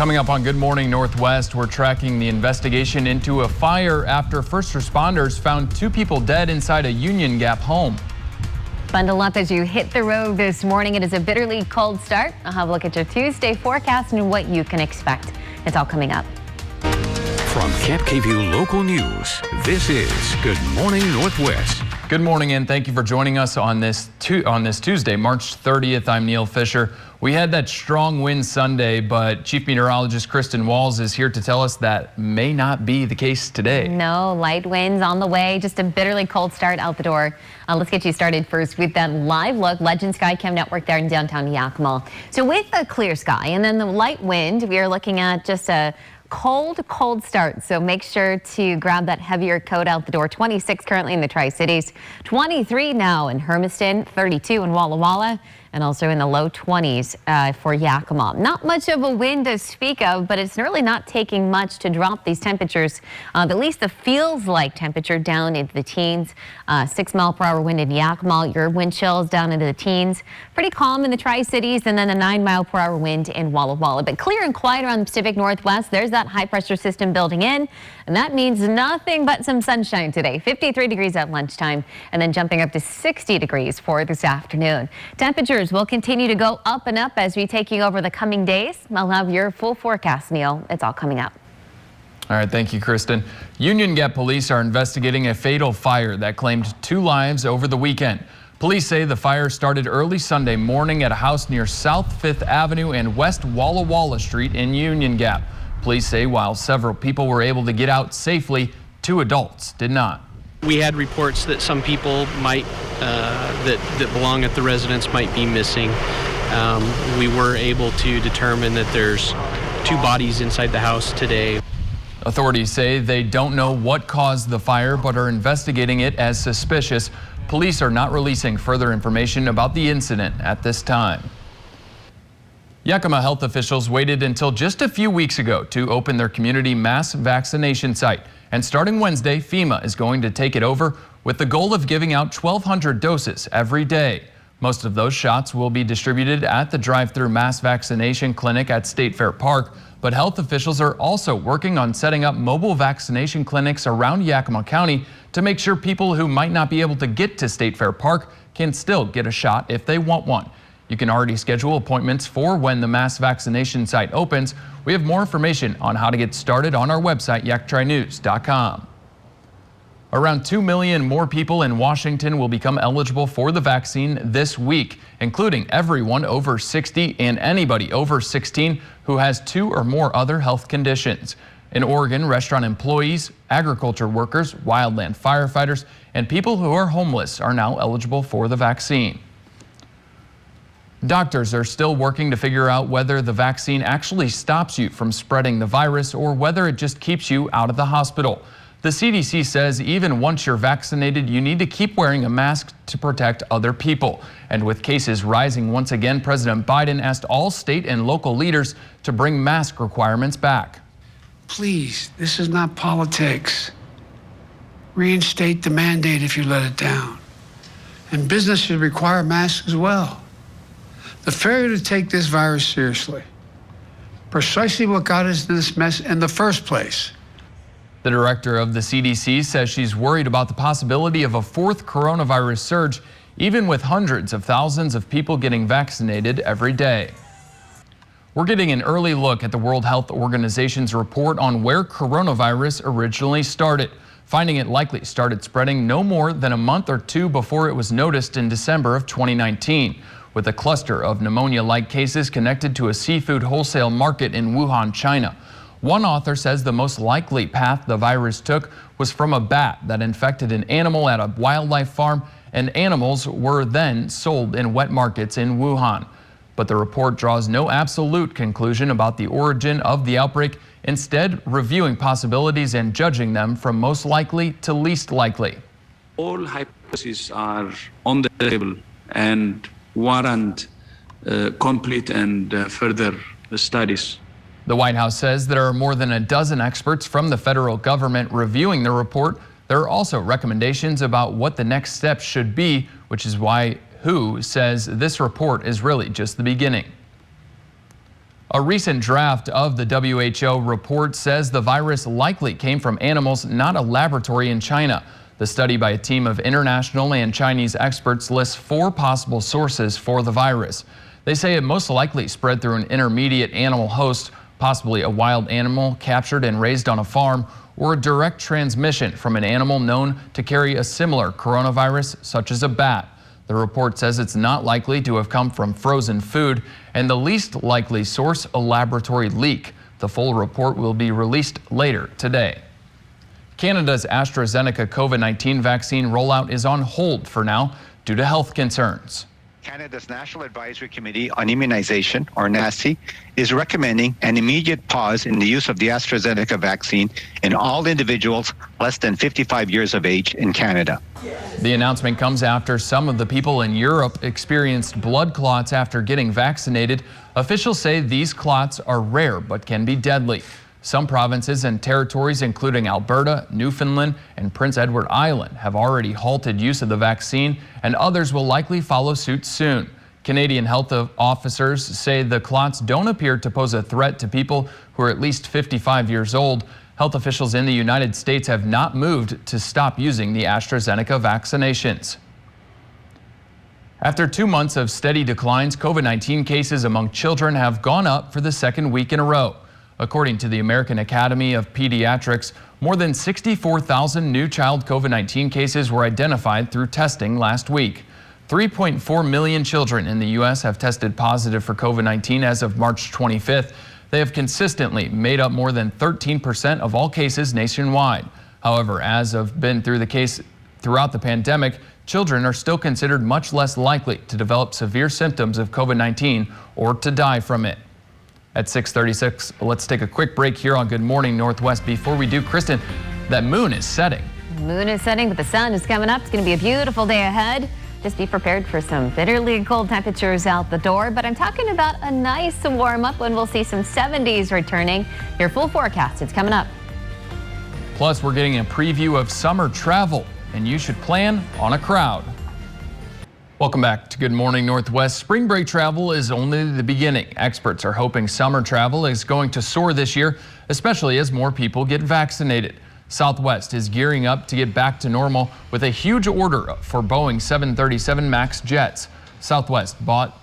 Coming up on Good Morning Northwest, we're tracking the investigation into a fire after first responders found 2 people dead inside a Union Gap home. Bundle up as you hit the road this morning. It is a bitterly cold start. I'll have a look at your Tuesday forecast and what you can expect. It's all coming up. From Camp KView Local News, this is Good Morning Northwest. Good morning and thank you for joining us on this Tuesday, March 30th. I'm Neil Fischer. We had that strong wind Sunday, but Chief Meteorologist Kristin is here to tell us that may not be the case today. No, light winds on the way. Just a bitterly cold start out the door. Let's get you started first with that live look. Legend Skycam Network there in downtown Yakima. So with a clear sky and then the light wind, we are looking at just a cold start. So make sure to grab that heavier coat out the door. 26 currently in the Tri-Cities, 23 now in Hermiston, 32 in Walla Walla, and also in the low 20s for Yakima. Not much of a wind to speak of, but it's really not taking much to drop these temperatures. At least the feels like temperature down into the teens. 6-mile-per-hour wind in Yakima. Your wind chills down into the teens. Pretty calm in the Tri-Cities, and then a 9-mile-per-hour wind in Walla Walla. But clear and quiet around the Pacific Northwest. There's that high-pressure system building in, and that means nothing but some sunshine today. 53 degrees at lunchtime, and then jumping up to 60 degrees for this afternoon. Temperatures will continue to go up and up as we take you over the coming days. I'll have your full forecast, Neil. It's all coming up. All right, thank you, Kristin. Union Gap police are investigating a fatal fire that claimed 2 lives over the weekend. Police say the fire started early Sunday morning at a house near South 5th Avenue and West Walla Walla Street in Union Gap. Police say while several people were able to get out safely, 2 adults did not. We had reports that some people might, that belong at the residence might be missing. We were able to determine that there's 2 bodies inside the house today. Authorities say they don't know what caused the fire, but are investigating it as suspicious. Police are not releasing further information about the incident at this time. Yakima health officials waited until just a few weeks ago to open their community mass vaccination site. And starting Wednesday, FEMA is going to take it over with the goal of giving out 1,200 doses every day. Most of those shots will be distributed at the drive-through mass vaccination clinic at State Fair Park. But health officials are also working on setting up mobile vaccination clinics around Yakima County to make sure people who might not be able to get to State Fair Park can still get a shot if they want one. You can already schedule appointments for when the mass vaccination site opens. We have more information on how to get started on our website, yaktrinews.com. Around 2 million more people in Washington will become eligible for the vaccine this week, including everyone over 60 and anybody over 16 who has 2 or more other health conditions. In Oregon, restaurant employees, agriculture workers, wildland firefighters, and people who are homeless are now eligible for the vaccine. Doctors are still working to figure out whether the vaccine actually stops you from spreading the virus or whether it just keeps you out of the hospital. The CDC says even once you're vaccinated, you need to keep wearing a mask to protect other people. And with cases rising once again, President Biden asked all state and local leaders to bring mask requirements back. Please, this is not politics. Reinstate the mandate if you let it down. And business should require masks as well. The failure to take this virus seriously, precisely what got us into this mess in the first place. The director of the CDC says she's worried about the possibility of a 4th coronavirus surge, even with hundreds of thousands of people getting vaccinated every day. We're getting an early look at the World Health Organization's report on where coronavirus originally started, finding it likely started spreading no more than a month or 2 before it was noticed in December of 2019. With a cluster of pneumonia-like cases connected to a seafood wholesale market in Wuhan, China. One author says the most likely path the virus took was from a bat that infected an animal at a wildlife farm, and animals were then sold in wet markets in Wuhan. But the report draws no absolute conclusion about the origin of the outbreak, instead reviewing possibilities and judging them from most likely to least likely. All hypotheses are on the table and warrant complete and further studies. The White House says there are more than a dozen experts from the federal government reviewing the report. There are also recommendations about what the next steps should be, which is why WHO says this report is really just the beginning. A recent draft of the WHO report says the virus likely came from animals, not a laboratory in China. The study by a team of international and Chinese experts lists 4 possible sources for the virus. They say it most likely spread through an intermediate animal host, possibly a wild animal captured and raised on a farm, or a direct transmission from an animal known to carry a similar coronavirus, such as a bat. The report says it's not likely to have come from frozen food, and the least likely source, a laboratory leak. The full report will be released later today. Canada's AstraZeneca COVID-19 vaccine rollout is on hold for now due to health concerns. Canada's National Advisory Committee on Immunization, or NACI, is recommending an immediate pause in the use of the AstraZeneca vaccine in all individuals less than 55 years of age in Canada. The announcement comes after some of the people in Europe experienced blood clots after getting vaccinated. Officials say these clots are rare but can be deadly. Some provinces and territories, including Alberta, Newfoundland, and Prince Edward Island, have already halted use of the vaccine, and others will likely follow suit soon. Canadian health officers say the clots don't appear to pose a threat to people who are at least 55 years old. Health officials in the United States have not moved to stop using the AstraZeneca vaccinations. After 2 months of steady declines, COVID-19 cases among children have gone up for the second week in a row. According to the American Academy of Pediatrics, more than 64,000 new child COVID-19 cases were identified through testing last week. 3.4 million children in the U.S. have tested positive for COVID-19 as of March 25th. They have consistently made up more than 13% of all cases nationwide. However, as have been through the case throughout the pandemic, children are still considered much less likely to develop severe symptoms of COVID-19 or to die from it. At 6:36, let's take a quick break here on Good Morning Northwest. Before we do, Kristin, that moon is setting. The moon is setting, but the sun is coming up. It's going to be a beautiful day ahead. Just be prepared for some bitterly cold temperatures out the door. But I'm talking about a nice warm up when we'll see some 70s returning. Your full forecast, it's coming up. Plus, we're getting a preview of summer travel, and you should plan on a crowd. Welcome back to Good Morning Northwest. Spring break travel is only the beginning. Experts are hoping summer travel is going to soar this year, especially as more people get vaccinated. Southwest is gearing up to get back to normal with a huge order for Boeing 737 MAX jets. Southwest brought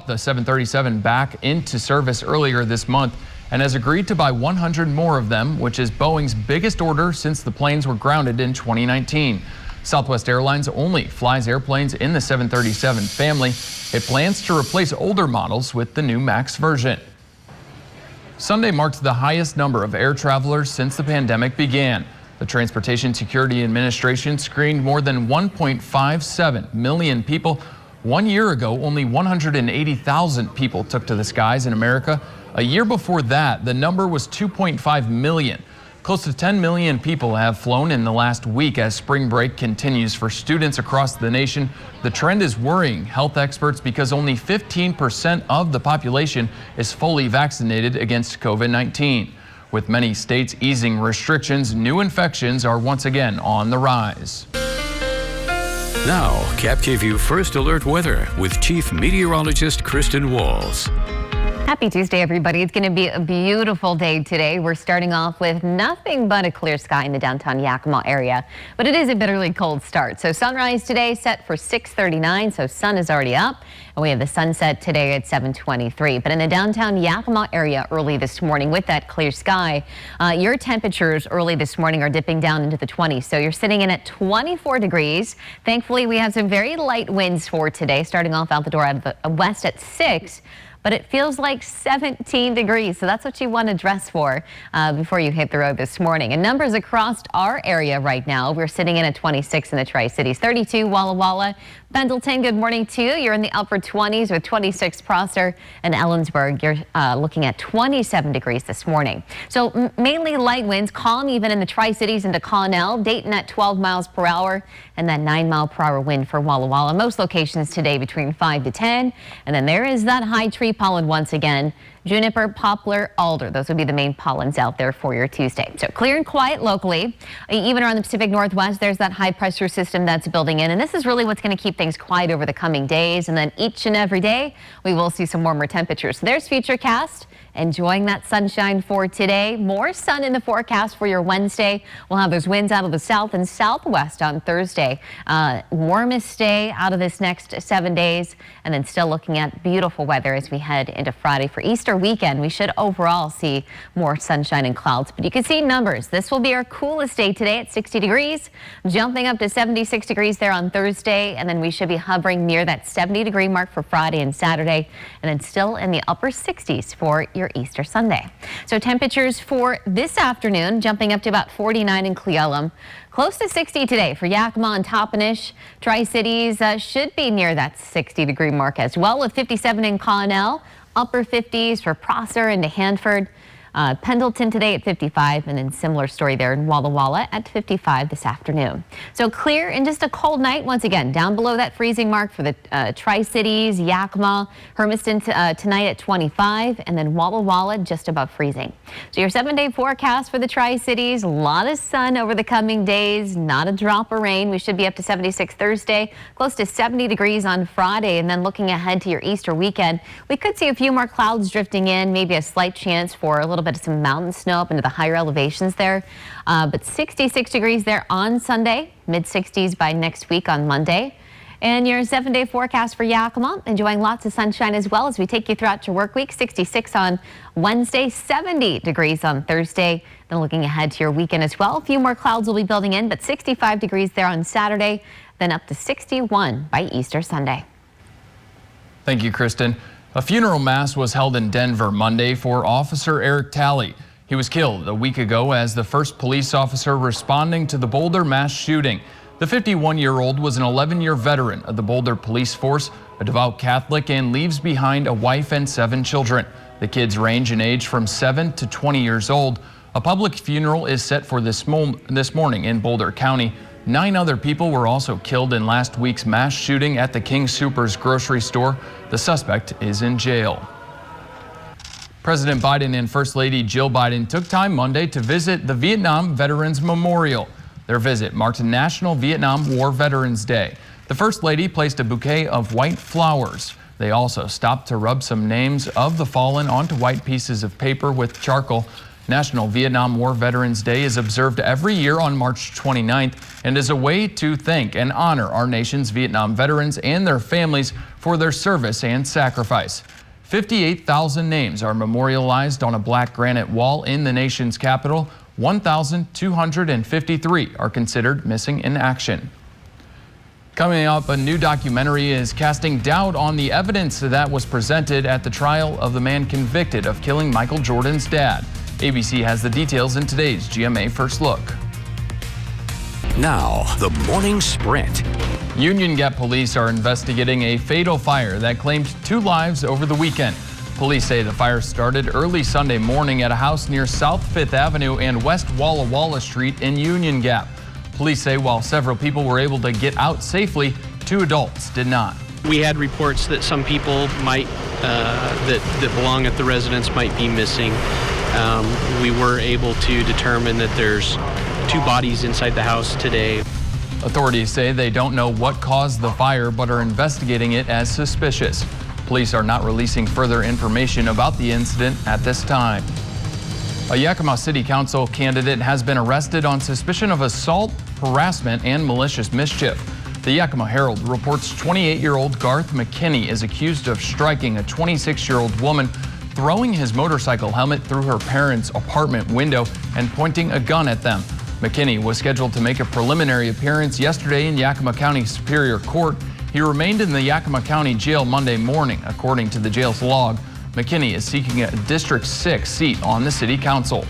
the 737 back into service earlier this month and has agreed to buy 100 more of them, which is Boeing's biggest order since the planes were grounded in 2019. Southwest Airlines only flies airplanes in the 737 family. It plans to replace older models with the new MAX version. Sunday marked the highest number of air travelers since the pandemic began. The Transportation Security Administration screened more than 1.57 million people. 1 year ago, only 180,000 people took to the skies in America. A year before that, the number was 2.5 million. Close to 10 million people have flown in the last week as spring break continues for students across the nation. The trend is worrying health experts because only 15% of the population is fully vaccinated against COVID-19. With many states easing restrictions, new infections are once again on the rise. Now, Cap KVU First Alert Weather with Chief Meteorologist Kristin Walls. Happy Tuesday, everybody. It's going to be a beautiful day today. We're starting off with nothing but a clear sky in the downtown Yakima area, but it is a bitterly cold start. So sunrise today set for 6:39, so sun is already up, and we have the sunset today at 7:23. But in the downtown Yakima area early this morning with that clear sky, your temperatures early this morning are dipping down into the 20s. So you're sitting in at 24 degrees. Thankfully, we have some very light winds for today, starting off out the door out of the west at 6. But it feels like 17 degrees, so that's what you want to dress for before you hit the road this morning. And numbers across our area right now, we're sitting in at 26 in the Tri-Cities, 32 Walla Walla, Pendleton, good morning to you. You're in the upper 20s with 26 Prosser, and Ellensburg, you're looking at 27 degrees this morning. So mainly light winds, calm even in the Tri-Cities into Connell, Dayton at 12 miles per hour, and that 9-mile-per-hour wind for Walla Walla. Most locations today between 5 to 10, and then there is that high tree pollen once again. juniper, poplar, alder. Those would be the main pollens out there for your Tuesday. So clear and quiet locally. Even around the Pacific Northwest, there's that high pressure system that's building in. And this is really what's going to keep things quiet over the coming days. And then each and every day, we will see some warmer temperatures. So there's Futurecast. Enjoying that sunshine for today. More sun in the forecast for your Wednesday. We'll have those winds out of the south and southwest on Thursday. Warmest day out of this next 7 days. And then still looking at beautiful weather as we head into Friday. For Easter weekend, we should overall see more sunshine and clouds. But you can see numbers. This will be our coolest day today at 60 degrees. Jumping up to 76 degrees there on Thursday. And then we should be hovering near that 70-degree mark for Friday and Saturday. And then still in the upper 60s for your Easter Sunday. So temperatures for this afternoon jumping up to about 49 in Cle Elum. Close to 60 today for Yakima and Toppenish. Tri-Cities should be near that 60-degree mark as well, with 57 in Connell. Upper 50s for Prosser and Hanford. Pendleton today at 55, and then similar story there in Walla Walla at 55 this afternoon. So clear and just a cold night once again, down below that freezing mark for the Tri-Cities, Yakima, Hermiston tonight at 25, and then Walla Walla just above freezing. So your 7-day forecast for the Tri-Cities, a lot of sun over the coming days, not a drop of rain. We should be up to 76 Thursday, close to 70 degrees on Friday, and then looking ahead to your Easter weekend, we could see a few more clouds drifting in, maybe a slight chance for a little bit of some mountain snow up into the higher elevations there. But 66 degrees there on Sunday, mid-60s by next week on Monday. And your 7-day forecast for Yakima, enjoying lots of sunshine as well as we take you throughout your work week. 66 on Wednesday, 70 degrees on Thursday. Then looking ahead to your weekend as well. A few more clouds will be building in, but 65 degrees there on Saturday, then up to 61 by Easter Sunday. Thank you, Kristin. A funeral mass was held in Denver Monday for Officer Eric Talley. He was killed a week ago as the first police officer responding to the Boulder mass shooting. The 51-year-old was an 11-year veteran of the Boulder Police Force, a devout Catholic, and leaves behind a wife and 7 children. The kids range in age from 7 to 20 years old. A public funeral is set for this morning in Boulder County. 9 other people were also killed in last week's mass shooting at the King Soopers grocery store. The suspect is in jail. President Biden and First Lady Jill Biden took time Monday to visit the Vietnam Veterans Memorial. Their visit marked National Vietnam War Veterans Day. The First Lady placed a bouquet of white flowers. They also stopped to rub some names of the fallen onto white pieces of paper with charcoal. National Vietnam War Veterans Day is observed every year on March 29th and is a way to thank and honor our nation's Vietnam veterans and their families for their service and sacrifice. 58,000 names are memorialized on a black granite wall in the nation's capital. 1,253 are considered missing in action. Coming up, a new documentary is casting doubt on the evidence that was presented at the trial of the man convicted of killing Michael Jordan's dad. ABC has the details in today's GMA First Look. Now, the morning sprint. Union Gap police are investigating a fatal fire that claimed 2 lives over the weekend. Police say the fire started early Sunday morning at a house near South 5th Avenue and West Walla Walla Street in Union Gap. Police say while several people were able to get out safely, 2 adults did not. We had reports that some people might that belong at the residence might be missing. We were able to determine that there's 2 bodies inside the house today. Authorities say they don't know what caused the fire but are investigating it as suspicious. Police are not releasing further information about the incident at this time. A Yakima City Council candidate has been arrested on suspicion of assault, harassment, and malicious mischief. The Yakima Herald reports 28-year-old Garth Mckinney is accused of striking a 26-year-old woman, throwing his motorcycle helmet through her parents' apartment window, and pointing a gun at them. McKinney was scheduled to make a preliminary appearance yesterday in Yakima County Superior Court. He remained in the Yakima County Jail Monday morning, according to the jail's log. McKinney is seeking a District 6 seat on the City Council.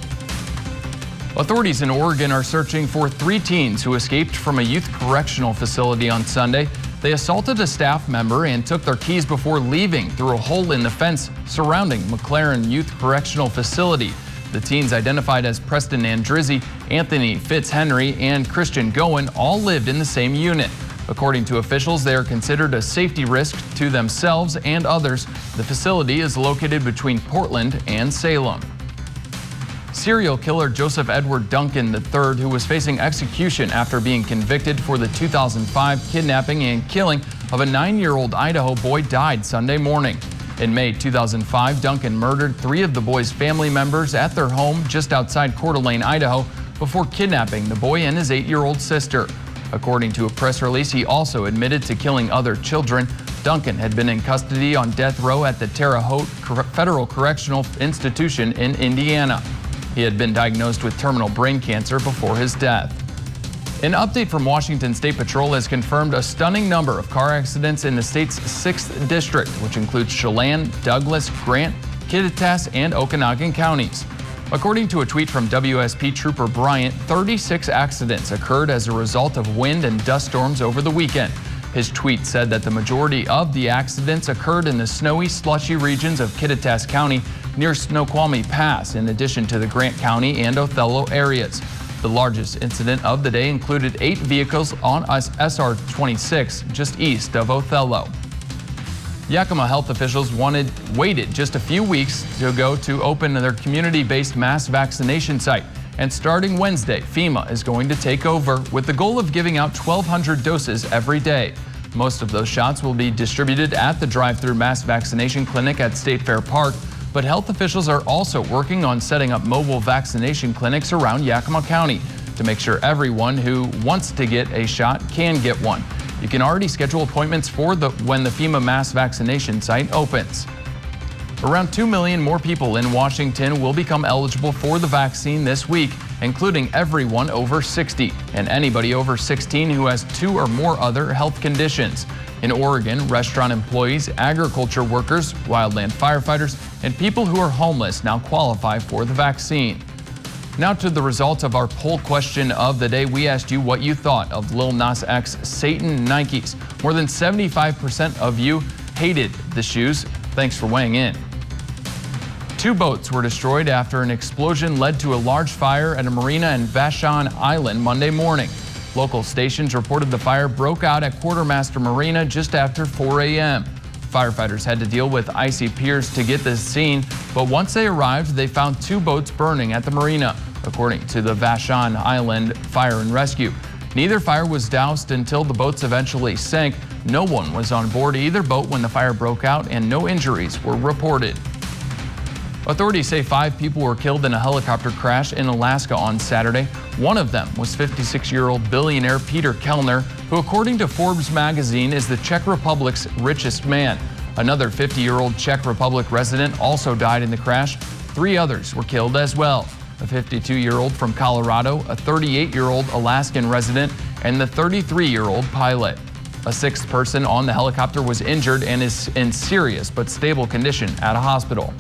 Authorities in Oregon are searching for 3 teens who escaped from a youth correctional facility on Sunday. They assaulted a staff member and took their keys before leaving through a hole in the fence surrounding McLaren Youth Correctional Facility. The teens, identified as Preston Andrizzi, Anthony Fitzhenry, and Christian Goen, all lived in the same unit. According to officials, they are considered a safety risk to themselves and others. The facility is located between Portland and Salem. Serial killer Joseph Edward Duncan III, who was facing execution after being convicted for the 2005 kidnapping and killing of a 9-year-old Idaho boy, died Sunday morning. In May 2005, Duncan murdered 3 of the boy's family members at their home just outside Coeur d'Alene, Idaho, before kidnapping the boy and his 8-year-old sister. According to a press release, he also admitted to killing other children. Duncan had been in custody on death row at the Terre Haute Federal Correctional Institution in Indiana. He had been diagnosed with terminal brain cancer before his death. An update from Washington State Patrol has confirmed a stunning number of car accidents in the state's 6th district, which includes Chelan, Douglas, Grant, Kittitas, and Okanagan counties. According to a tweet from WSP Trooper Bryant, 36 accidents occurred as a result of wind and dust storms over the weekend. His tweet said that the majority of the accidents occurred in the snowy, slushy regions of Kittitas County near Snoqualmie Pass, in addition to the Grant County and Othello areas. The largest incident of the day included 8 vehicles on SR 26 just east of Othello. Yakima health officials waited just a few weeks ago to open their community-based mass vaccination site. And starting Wednesday, FEMA is going to take over with the goal of giving out 1,200 doses every day. Most of those shots will be distributed at the drive-through mass vaccination clinic at State Fair Park. But health officials are also working on setting up mobile vaccination clinics around Yakima County to make sure everyone who wants to get a shot can get one. You can already schedule appointments for when the FEMA mass vaccination site opens. Around 2 million more people in Washington will become eligible for the vaccine this week, including everyone over 60 and anybody over 16 who has 2 or more other health conditions. In Oregon, restaurant employees, agriculture workers, wildland firefighters, and people who are homeless now qualify for the vaccine. Now to the results of our poll question of the day. We asked you what you thought of Lil Nas X Satan Nikes. More than 75% of you hated the shoes. Thanks for weighing in. 2 boats were destroyed after an explosion led to a large fire at a marina in Vashon Island Monday morning. Local stations reported the fire broke out at Quartermaster Marina just after 4 a.m. Firefighters had to deal with icy piers to get to the scene, but once they arrived, they found 2 boats burning at the marina, according to the Vashon Island Fire and Rescue. Neither fire was doused until the boats eventually sank. No one was on board either boat when the fire broke out, and no injuries were reported. Authorities say 5 people were killed in a helicopter crash in Alaska on Saturday. One of them was 56-year-old billionaire Peter Kellner, who, according to Forbes magazine, is the Czech Republic's richest man. Another 50-year-old Czech Republic resident also died in the crash. 3 others were killed as well. A 52-year-old from Colorado, a 38-year-old Alaskan resident, and the 33-year-old pilot. A 6th person on the helicopter was injured and is in serious but stable condition at a hospital.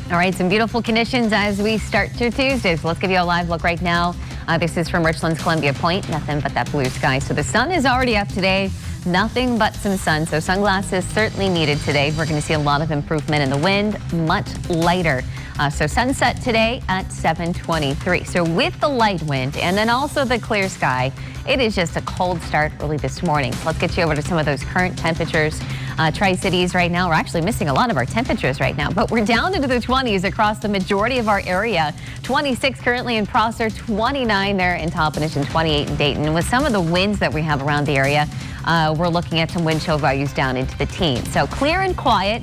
All right, some beautiful conditions as we start to Tuesday. So let's give you a live look right now. This is from Richland's Columbia Point. Nothing but that blue sky. So the sun is already up today. Nothing but some sun. So sunglasses certainly needed today. We're going to see a lot of improvement in the wind, much lighter. So sunset today at 7:23. So with the light wind and then also the clear sky, it is just a cold start early this morning. Let's get you over to some of those current temperatures. Tri-Cities right now, we're actually missing a lot of our temperatures right now, but we're down into the 20s across the majority of our area. 26 currently in Prosser, 29 there in Toppenish, and 28 in Dayton. And with some of the winds that we have around the area, we're looking at some wind chill values down into the teens. So clear and quiet.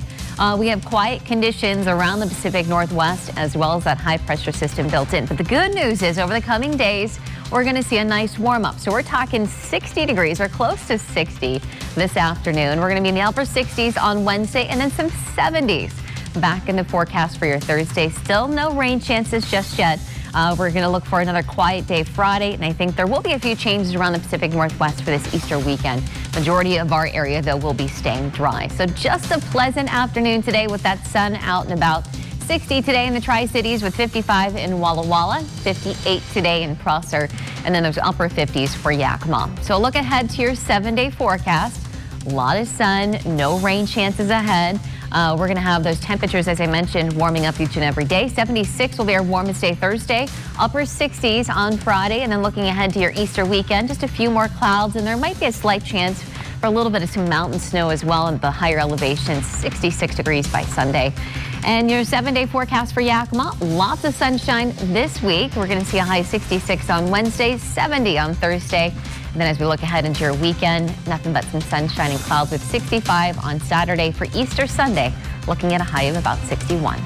We have quiet conditions around the Pacific Northwest as well as that high pressure system built in. But the good news is over the coming days, we're going to see a nice warm up. So we're talking 60 degrees or close to 60 this afternoon. We're going to be in the upper 60s on Wednesday and then some 70s back in the forecast for your Thursday. Still no rain chances just yet. We're going to look for another quiet day Friday, and I think there will be a few changes around the Pacific Northwest for this Easter weekend. Majority of our area, though, will be staying dry. So just a pleasant afternoon today with that sun out and about. 60 today in the Tri-Cities with 55 in Walla Walla, 58 today in Prosser, and then those upper 50s for Yakima. So a look ahead to your 7-day forecast. A lot of sun, no rain chances ahead. We're going to have those temperatures, as I mentioned, warming up each and every day. 76 will be our warmest day Thursday, upper 60s on Friday, and then looking ahead to your Easter weekend, just a few more clouds, and there might be a slight chance for a little bit of some mountain snow as well in the higher elevations, 66 degrees by Sunday. And your 7-day forecast for Yakima, lots of sunshine this week. We're going to see a high 66 on Wednesday, 70 on Thursday. And then as we look ahead into your weekend, nothing but some sunshine and clouds with 65 on Saturday. For Easter Sunday, looking at a high of about 61.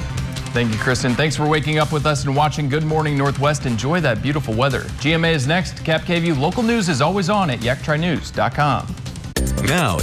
Thank you, Kristin. Thanks for waking up with us and watching Good Morning Northwest. Enjoy that beautiful weather. GMA is next. Cap KVU local news is always on at yaktrynews.com. Now,